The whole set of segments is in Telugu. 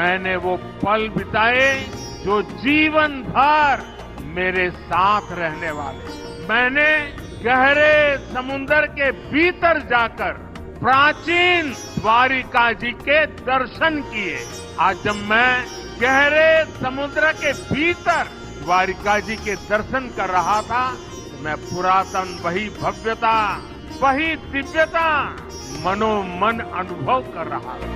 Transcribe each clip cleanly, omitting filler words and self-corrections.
मैंने वो पल बिताए जो जीवन भर मेरे साथ रहने वाले। मैंने गहरे समुद्र के भीतर जाकर प्राचीन द्वारिका जी के दर्शन किए। आज जब मैं गहरे समुद्र के भीतर द्वारिका जी के दर्शन कर रहा था, मैं पुरातन वही भव्यता, वही दिव्यता मनोमन अनुभव कर रहा था।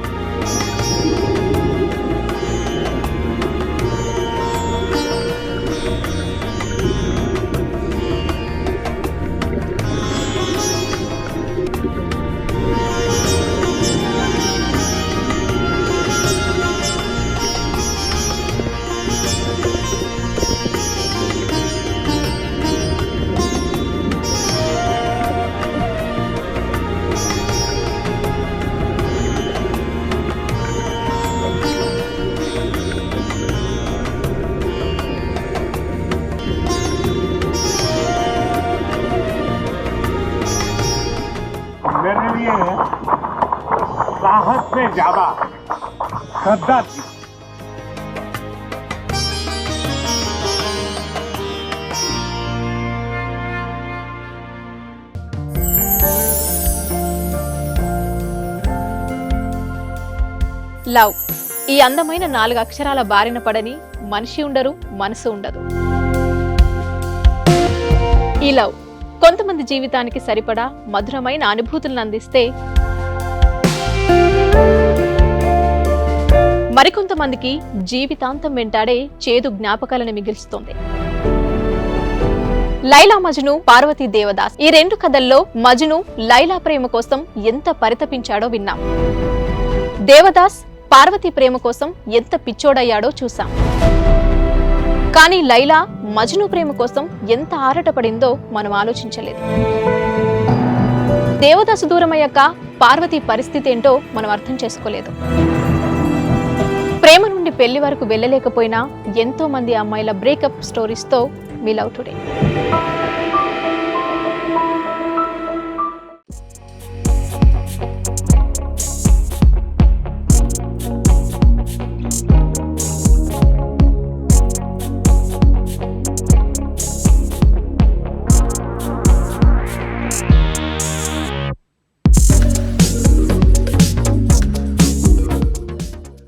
मेरे लिए साहस से ज्यादा श्रद्धा थी। లవ్ ఈ అందమైన 4 అక్షరాల బారిన పడని మనిషి ఉండరు, మనసు ఉండదు. ఈ లవ్ కొంతమంది జీవితానికి సరిపడా మధురమైన అనుభూతులను అందిస్తే, మరికొంతమందికి జీవితాంతం వెంటాడే చేదు జ్ఞాపకాలను మిగిల్స్తుంది. లైలా మజ్ను, పార్వతీ దేవదాస్ ఈ 2 కథల్లో మజ్ను లైలా ప్రేమ కోసం ఎంత పరితపించాడో విన్నాం. దేవదాస్ పార్వతీ ప్రేమ కోసం ఎంత పిచ్చోడయ్యాడో చూసాం. కానీ లైలా మజ్ను ప్రేమ కోసం ఎంత ఆరాటపడిందో మనం ఆలోచించలేదు. దేవదాసు దూరమయ్యాక పార్వతి పరిస్థితి ఏంటో మనం అర్థం చేసుకోలేదు. ప్రేమ నుండి పెళ్లి వరకు వెళ్ళలేకపోయినా ఎంతో మంది అమ్మాయిల బ్రేకప్ స్టోరీస్తో మీ లవ్ టుడే.